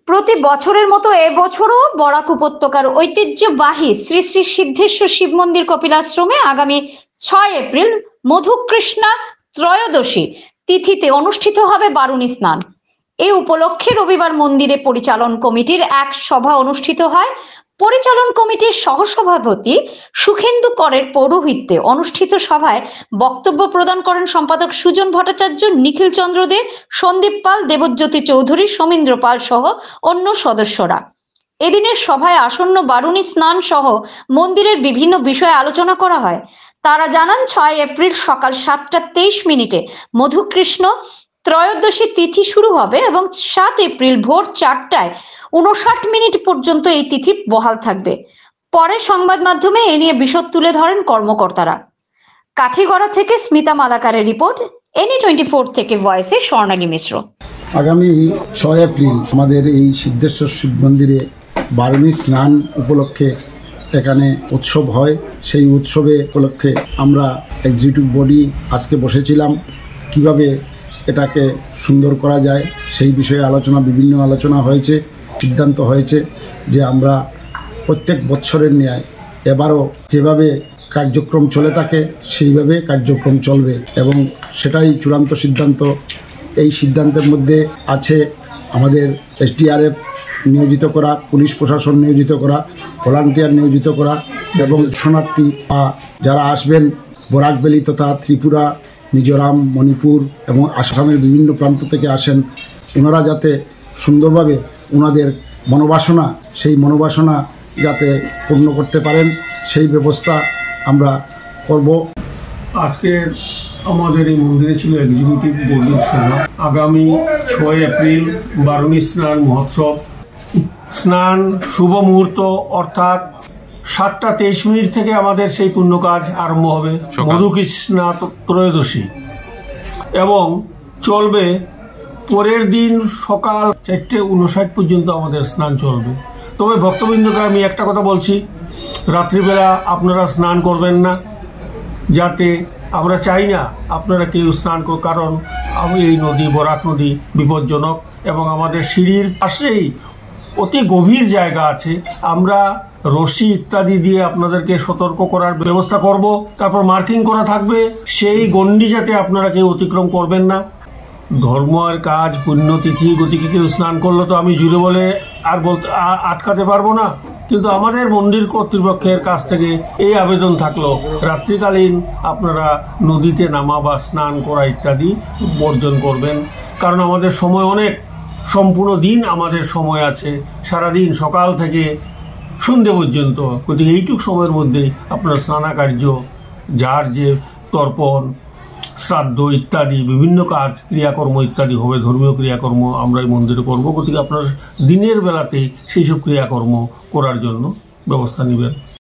প্রতি বছরের মতো এবছরও বরাক উপত্যকার ঐতিহ্যবাহী শ্রী শ্রী সিদ্ধেশ্বর শিব মন্দির কপিলাশ্রমে আগামী 6 এপ্রিল মধুকৃষ্ণা ত্রয়োদশী তিথিতে অনুষ্ঠিত হবে বারুণী স্নান। এই উপলক্ষে রবিবার মন্দিরে পরিচালন কমিটির এক সভা অনুষ্ঠিত হয়। পরিচালন কমিটির সহসভাপতি সুখেন্দু করের পৌরোহিত্যে অনুষ্ঠিত সভায় বক্তব্য প্রদান করেন সম্পাদক সুজন ভট্টাচার্য, নিখিল চন্দ্র দে, সন্দীপ পাল, দেবজ্যোতি চৌধুরী, সমীন্দ্র পাল সহ অন্য সদস্যরা। এদিনের সভায় আসন্ন বারুণী স্নান সহ মন্দিরের বিভিন্ন বিষয়ে আলোচনা করা হয়। তারা জানান 6 এপ্রিল সকাল 7:23 মধুকৃষ্ণ ত্রয়োদশী তিথি শুরু হবে এবং 7 এপ্রিল ভোর 4:59 পর্যন্ত এই তিথি বহাল থাকবে। পরে সংবাদ মাধ্যমে এ নিয়ে বিশদ তুলে ধরেন কর্মকর্তারা। কাঠিগড়া থেকে স্মিতা মালাকারের রিপোর্ট, NE24 থেকে ভয়েসে স্বর্ণালী মিশ্র। আগামী 6 এপ্রিল আমাদের এই সিদ্ধেশ্বর শিব মন্দিরে বারুণী স্নান উপলক্ষে এখানে উৎসব হয়। সেই উৎসবে উপলক্ষে আমরা এক্সিকিউটিভ বডি আজকে বসেছিলাম কিভাবে এটাকে সুন্দর করা যায় সেই বিষয়ে বিভিন্ন আলোচনা হয়েছে। সিদ্ধান্ত হয়েছে যে আমরা প্রত্যেক বছরের ন্যায় এবারও যেভাবে কার্যক্রম চলে থাকে সেইভাবে কার্যক্রম চলবে এবং সেটাই চূড়ান্ত সিদ্ধান্ত। এই সিদ্ধান্তের মধ্যে আছে আমাদের SDRF নিয়োজিত করা, পুলিশ প্রশাসন নিয়োজিত করা, ভলান্টিয়ার নিয়োজিত করা এবং শরণার্থী যারা আসবেন বরাক ভ্যালি তথা ত্রিপুরা, মিজোরাম, মণিপুর এবং আসামের বিভিন্ন প্রান্ত থেকে আসেন, ওনারা যাতে সুন্দরভাবে ওনাদের মনোবাসনা সেই মনোবাসনা যাতে পূর্ণ করতে পারেন সেই ব্যবস্থা আমরা করব। আজকে আমাদের এই মন্দিরে ছিল এক্সিকিউটিভ বডির সভা। আগামী 6 এপ্রিল বারুণী স্নান মহোৎসব। স্নান শুভ মুহূর্ত অর্থাৎ 7:23 থেকে আমাদের সেই পুণ্য কাজ আরম্ভ হবে মধুকৃষ্ণা ত্রয়োদশী এবং চলবে পরের দিন সকাল 4:59 পর্যন্ত আমাদের স্নান চলবে। তবে ভক্তবৃন্দকে আমি একটা কথা বলছি, রাত্রিবেলা আপনারা স্নান করবেন না, যাতে আমরা চাই না আপনারা কেউ স্নান করুন, কারণ এই নদী বরাক নদী বিপজ্জনক এবং আমাদের সিঁড়ির পাশেই অতি গভীর জায়গা আছে। আমরা রশি ইত্যাদি দিয়ে আপনাদেরকে সতর্ক করার ব্যবস্থা করব। তারপর মার্কিং করা থাকবে, সেই গণ্ডি যাতে আপনারা কেউ অতিক্রম করবেন না। ধর্ম আর কাজ, পুণ্যতিথি গতিকে কেউ স্নান করলো তো আমি জুড়ে বলে আর আটকাতে পারবো না, কিন্তু আমাদের মন্দির কর্তৃপক্ষের কাছ থেকে এই আবেদন থাকলো রাত্রিকালীন আপনারা নদীতে নামা বা স্নান করা ইত্যাদি বর্জন করবেন, কারণ আমাদের সময় অনেক, সম্পূর্ণ দিন আমাদের সময় আছে, সারাদিন সকাল থেকে সন্ধ্যে পর্যন্ত। গতিকে এইটুক সময়ের মধ্যেই আপনার স্নানাকার্য, যার যে তর্পণ, শ্রাদ্ধ ইত্যাদি বিভিন্ন কাজ, ক্রিয়াকর্ম ইত্যাদি হবে, ধর্মীয় ক্রিয়াকর্ম আমরা এই মন্দিরে করব। গতিকে আপনার দিনের বেলাতেই সেই সব ক্রিয়াকর্ম করার জন্য ব্যবস্থা নেবেন।